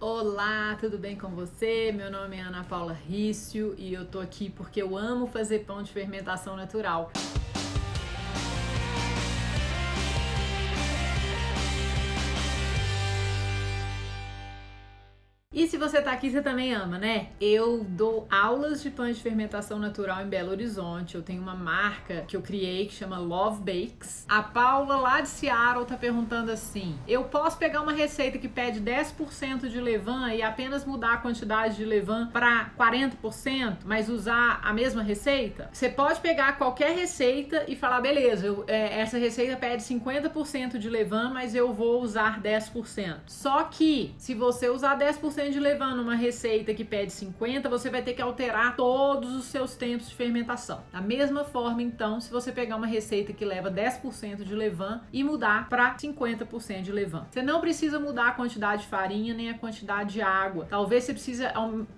Olá, tudo bem com você? Meu nome é Ana Paula Rício e eu tô aqui porque eu amo fazer pão de fermentação natural. E se você tá aqui, você também ama, né? Eu dou aulas de pães de fermentação natural em Belo Horizonte. Eu tenho uma marca que eu criei que chama Love Bakes. A Paula lá de Seattle tá perguntando assim: eu posso pegar uma receita que pede 10% de levain e apenas mudar a quantidade de levain para 40%, mas usar a mesma receita? Você pode pegar qualquer receita e falar: beleza, essa receita pede 50% de levain, mas eu vou usar 10%. Só que se você usar 10% de levain numa receita que pede 50, você vai ter que alterar todos os seus tempos de fermentação. Da mesma forma, então, se você pegar uma receita que leva 10% de levain e mudar para 50% de levain. Você não precisa mudar a quantidade de farinha nem a quantidade de água. Talvez você precise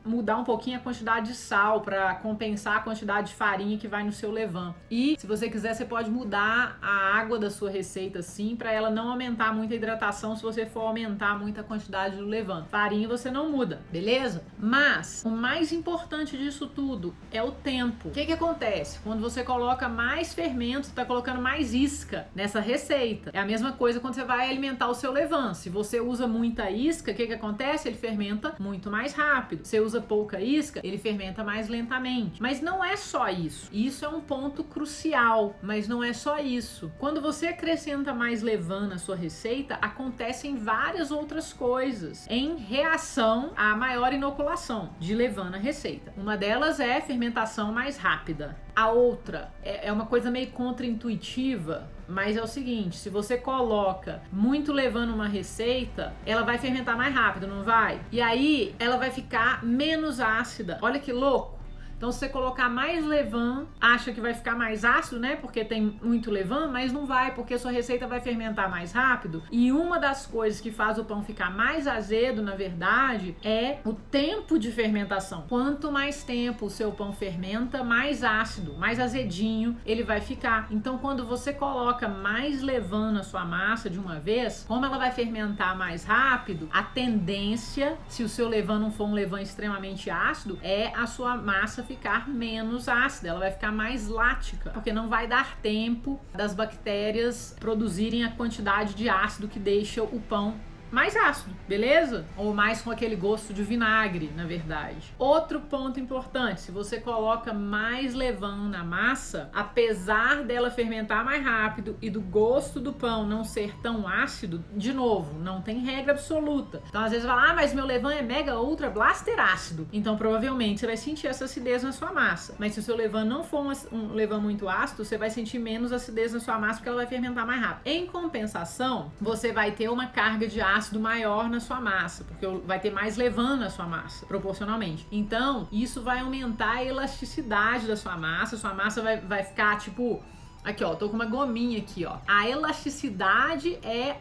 mudar um pouquinho a quantidade de sal para compensar a quantidade de farinha que vai no seu levain. E se você quiser, você pode mudar a água da sua receita sim, para ela não aumentar muito a hidratação se você for aumentar muito a quantidade do levain. Farinha você não muda, beleza? Mas o mais importante disso tudo é o tempo. O que acontece? Quando você coloca mais fermento, você tá colocando mais isca nessa receita. É a mesma coisa quando você vai alimentar o seu levain. Se você usa muita isca, o que acontece? Ele fermenta muito mais rápido. Se você usa pouca isca, ele fermenta mais lentamente. Mas não é só isso. Isso é um ponto crucial, mas não é só isso. Quando você acrescenta mais levain na sua receita, acontecem várias outras coisas em reação a maior inoculação de levain na receita. Uma delas é fermentação mais rápida. A outra é uma coisa meio contraintuitiva, mas é o seguinte: se você coloca muito levain numa receita, ela vai fermentar mais rápido, não vai? E aí ela vai ficar menos ácida. Olha que louco! Então, se você colocar mais levain, acha que vai ficar mais ácido, né? Porque tem muito levain, mas não vai, porque a sua receita vai fermentar mais rápido. E uma das coisas que faz o pão ficar mais azedo, na verdade, é o tempo de fermentação. Quanto mais tempo o seu pão fermenta, mais ácido, mais azedinho ele vai ficar. Então, quando você coloca mais levain na sua massa de uma vez, como ela vai fermentar mais rápido, a tendência, se o seu levain não for um levain extremamente ácido, é a sua massa ficar menos ácida, ela vai ficar mais lática, porque não vai dar tempo das bactérias produzirem a quantidade de ácido que deixa o pão mais ácido, beleza? Ou mais com aquele gosto de vinagre, na verdade. Outro ponto importante: se você coloca mais levain na massa, apesar dela fermentar mais rápido e do gosto do pão não ser tão ácido, de novo, não tem regra absoluta. Então, às vezes, fala: mas meu levain é mega ultra blaster ácido. Então, provavelmente, você vai sentir essa acidez na sua massa. Mas se o seu levain não for um levain muito ácido, você vai sentir menos acidez na sua massa, porque ela vai fermentar mais rápido. Em compensação, você vai ter uma carga de ácido maior na sua massa, porque vai ter mais levain na sua massa, proporcionalmente. Então, isso vai aumentar a elasticidade da sua massa vai ficar tipo... Aqui, ó, tô com uma gominha aqui, ó. A elasticidade é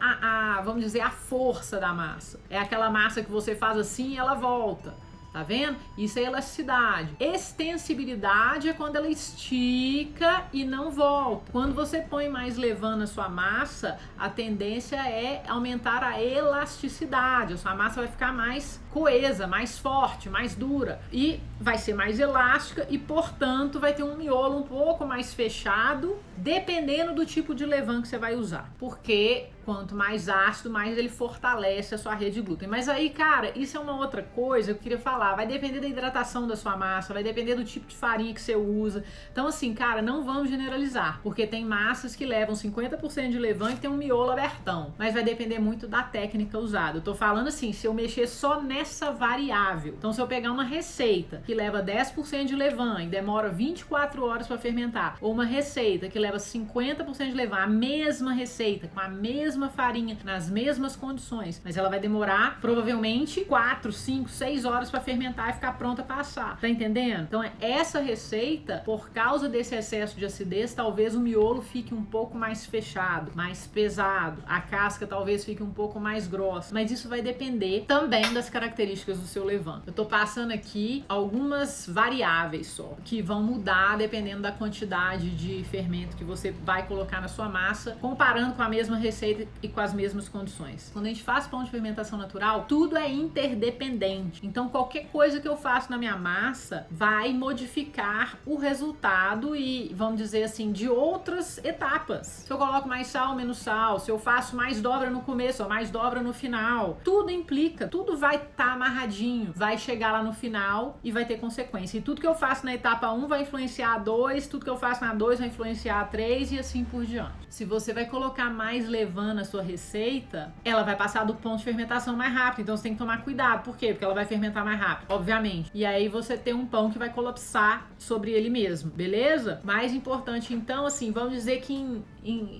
vamos dizer, a força da massa. É aquela massa que você faz assim e ela volta. Tá vendo? Isso é elasticidade. Extensibilidade é quando ela estica e não volta. Quando você põe mais levain na sua massa, a tendência é aumentar a elasticidade. A sua massa vai ficar mais coesa, mais forte, mais dura. E vai ser mais elástica e, portanto, vai ter um miolo um pouco mais fechado, dependendo do tipo de levain que você vai usar. Porque quanto mais ácido, mais ele fortalece a sua rede de glúten. Mas aí, cara, isso é uma outra coisa que eu queria falar. Vai depender da hidratação da sua massa, vai depender do tipo de farinha que você usa. Então, assim, cara, não vamos generalizar, porque tem massas que levam 50% de levain e tem um miolo abertão. Mas vai depender muito da técnica usada. Eu tô falando assim, se eu mexer só nessa variável. Então, se eu pegar uma receita que leva 10% de levain e demora 24 horas para fermentar, ou uma receita que leva 50% de levain, a mesma receita, com a mesma farinha, nas mesmas condições, mas ela vai demorar provavelmente 4, 5, 6 horas para fermentar. fermentar e ficar pronta para assar. Tá entendendo? Então essa receita, por causa desse excesso de acidez, talvez o miolo fique um pouco mais fechado, mais pesado, a casca talvez fique um pouco mais grossa, mas isso vai depender também das características do seu levain. Eu tô passando aqui algumas variáveis só, que vão mudar dependendo da quantidade de fermento que você vai colocar na sua massa, comparando com a mesma receita e com as mesmas condições. Quando a gente faz pão de fermentação natural, tudo é interdependente. Então qualquer coisa que eu faço na minha massa vai modificar o resultado e, vamos dizer assim, de outras etapas. Se eu coloco mais sal, menos sal, se eu faço mais dobra no começo ou mais dobra no final, tudo implica, tudo vai estar amarradinho, vai chegar lá no final e vai ter consequência. E tudo que eu faço na etapa 1 vai influenciar a 2, tudo que eu faço na 2 vai influenciar a 3 e assim por diante. Se você vai colocar mais levain na sua receita, ela vai passar do ponto de fermentação mais rápido, então você tem que tomar cuidado. Por quê? Porque ela vai fermentar mais rápido, obviamente. E aí você tem um pão que vai colapsar sobre ele mesmo, beleza? Mais importante então, assim, vamos dizer que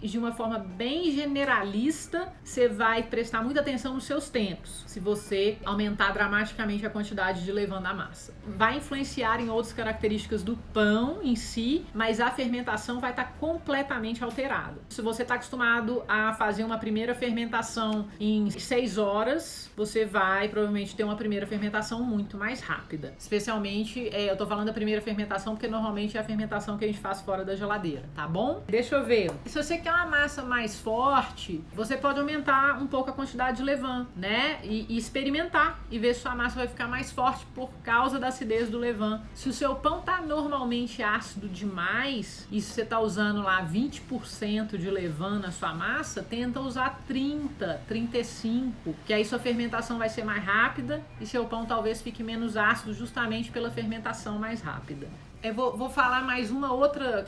de uma forma bem generalista, você vai prestar muita atenção nos seus tempos, se você aumentar dramaticamente a quantidade de levain da massa. Vai influenciar em outras características do pão em si, mas a fermentação vai estar completamente alterada. Se você está acostumado a fazer uma primeira fermentação em 6 horas, você vai provavelmente ter uma primeira fermentação muito mais rápida. Especialmente, eu tô falando da primeira fermentação porque normalmente é a fermentação que a gente faz fora da geladeira, tá bom? Deixa eu ver. Se você quer uma massa mais forte, você pode aumentar um pouco a quantidade de levain, né? E experimentar e ver se sua massa vai ficar mais forte por causa da acidez do levain. Se o seu pão tá normalmente ácido demais e se você tá usando lá 20% de levain na sua massa, tenta usar 30, 35, que aí sua fermentação vai ser mais rápida e seu pão talvez fique menos ácido justamente pela fermentação mais rápida. Eu vou falar mais uma outra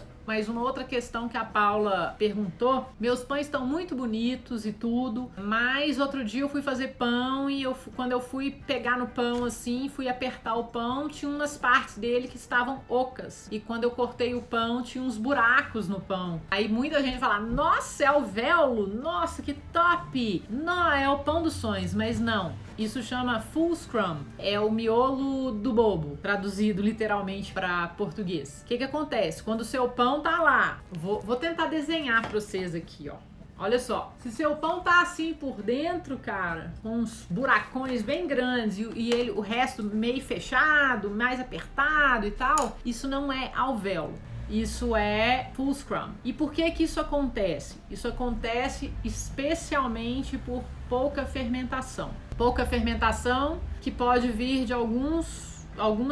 questão que a Paula perguntou. Meus pães estão muito bonitos e tudo, mas outro dia eu fui fazer pão e quando eu fui pegar no pão assim, fui apertar o pão, tinha umas partes dele que estavam ocas. E quando eu cortei o pão, tinha uns buracos no pão. Aí muita gente fala, nossa, é alvéolo? Nossa, que top! Não, é o pão dos sonhos, mas não. Isso chama full scrum, é o miolo do bobo, traduzido literalmente para português. O que acontece? Quando o seu pão tá lá, vou tentar desenhar para vocês aqui, ó. Olha só, se seu pão tá assim por dentro, cara, com uns buracões bem grandes e o resto meio fechado, mais apertado e tal, isso não é alvéolo. Isso é full scrum. E por que isso acontece? Isso acontece especialmente por pouca fermentação. Pouca fermentação que pode vir de algumas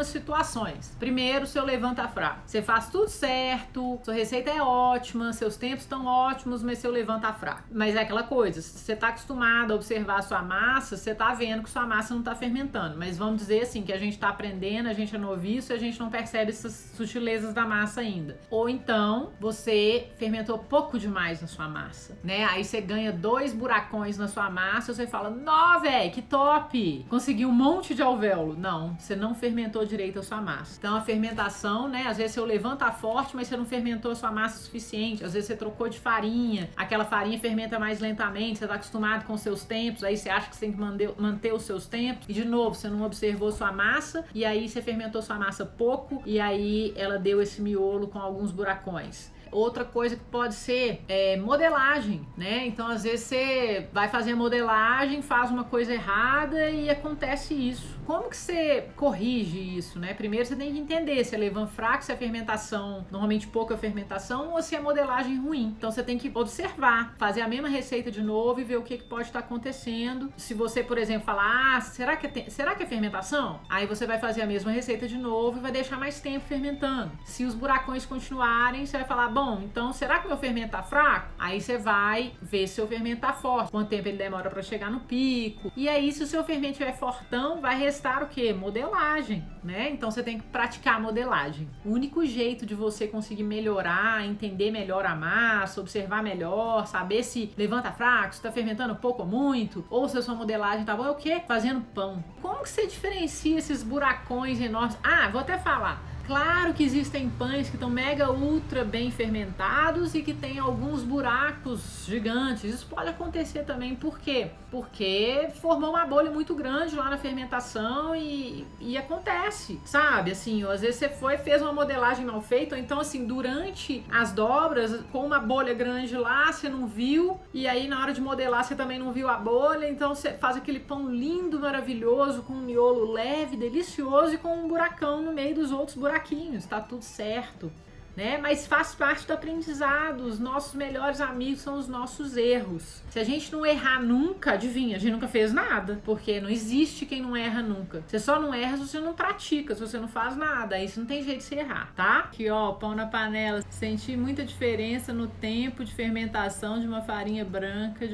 situações. Primeiro, seu levain tá fraco. Você faz tudo certo, sua receita é ótima, seus tempos estão ótimos, mas seu levain tá fraco. Mas é aquela coisa, se você tá acostumado a observar a sua massa, você tá vendo que sua massa não tá fermentando. Mas vamos dizer assim, que a gente tá aprendendo, a gente é noviço e a gente não percebe essas sutilezas da massa ainda. Ou então, você fermentou pouco demais na sua massa, né? Aí você ganha 2 buracões na sua massa e você fala, nó, velho, que top! Consegui um monte de alvéolo. Não, você não fermentou direito a sua massa. Então a fermentação, né? Às vezes seu levain tá forte, mas você não fermentou a sua massa o suficiente. Às vezes você trocou de farinha, aquela farinha fermenta mais lentamente, você tá acostumado com os seus tempos, aí você acha que você tem que manter os seus tempos. E de novo, você não observou sua massa, e aí você fermentou sua massa pouco, e aí ela deu esse miolo com alguns buracões. Outra coisa que pode ser modelagem, né? Então, às vezes, você vai fazer modelagem, faz uma coisa errada e acontece isso. Como que você corrige isso, né? Primeiro, você tem que entender se é levain fraco, se é fermentação, normalmente pouca fermentação, ou se é modelagem ruim. Então, você tem que observar, fazer a mesma receita de novo e ver o que pode estar acontecendo. Se você, por exemplo, falar, será que é fermentação? Aí você vai fazer a mesma receita de novo e vai deixar mais tempo fermentando. Se os buracões continuarem, você vai falar, bom, então será que o meu fermento tá fraco? Aí você vai ver se o seu fermento tá forte, quanto tempo ele demora para chegar no pico. E aí, se o seu fermento estiver fortão, vai restar o quê? Modelagem, né? Então você tem que praticar a modelagem. O único jeito de você conseguir melhorar, entender melhor a massa, observar melhor, saber se levanta fraco, se tá fermentando pouco ou muito, ou se a sua modelagem tá boa, é o quê? Fazendo pão. Como que você diferencia esses buracões enormes? Ah, vou até falar. Claro que existem pães que estão mega ultra bem fermentados e que tem alguns buracos gigantes. Isso pode acontecer também, por quê? Porque formou uma bolha muito grande lá na fermentação e acontece, sabe? Assim, às vezes você fez uma modelagem mal feita, ou então assim, durante as dobras, com uma bolha grande lá, você não viu, e aí na hora de modelar você também não viu a bolha, então você faz aquele pão lindo, maravilhoso, com um miolo leve, delicioso e com um buracão no meio dos outros buraquinhos, tá tudo certo, né? Mas faz parte do aprendizado. Os nossos melhores amigos são os nossos erros. Se a gente não errar nunca, adivinha, a gente nunca fez nada, porque não existe quem não erra nunca. Você só não erra se você não pratica, se você não faz nada, aí você não tem jeito de se errar, tá? Aqui ó, pão na panela. Senti muita diferença no tempo de fermentação de uma farinha branca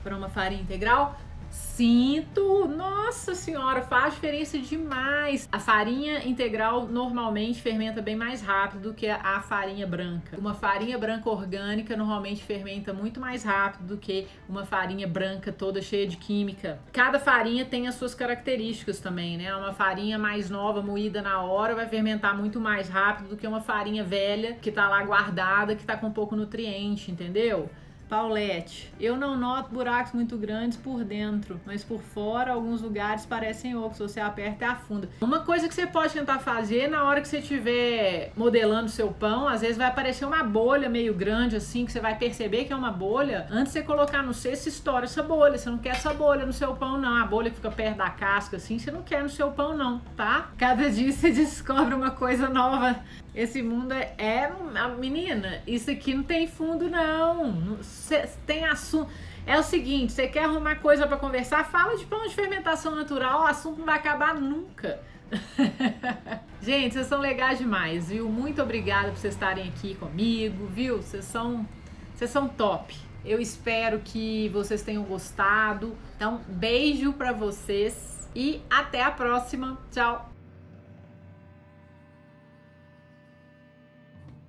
para uma farinha integral. Sinto, nossa senhora, faz diferença demais. A farinha integral normalmente fermenta bem mais rápido do que a farinha branca. Uma farinha branca orgânica normalmente fermenta muito mais rápido do que uma farinha branca toda cheia de química. Cada farinha tem as suas características também, né? Uma farinha mais nova, moída na hora, vai fermentar muito mais rápido do que uma farinha velha que tá lá guardada, que tá com pouco nutriente, entendeu? Paulette, eu não noto buracos muito grandes por dentro, mas por fora alguns lugares parecem ocos, você aperta e afunda. Uma coisa que você pode tentar fazer na hora que você estiver modelando seu pão, às vezes vai aparecer uma bolha meio grande assim, que você vai perceber que é uma bolha. Antes de você colocar no cesto, você estoura essa bolha. Você não quer essa bolha no seu pão não, a bolha que fica perto da casca assim, você não quer no seu pão não, tá? Cada dia você descobre uma coisa nova. Esse mundo menina, isso aqui não tem fundo não. Tem assunto. É o seguinte, você quer arrumar coisa pra conversar? Fala de pão de fermentação natural, o assunto não vai acabar nunca. Gente, vocês são legais demais, viu? Muito obrigada por vocês estarem aqui comigo, viu? Vocês são top. Eu espero que vocês tenham gostado. Então, beijo pra vocês e até a próxima. Tchau!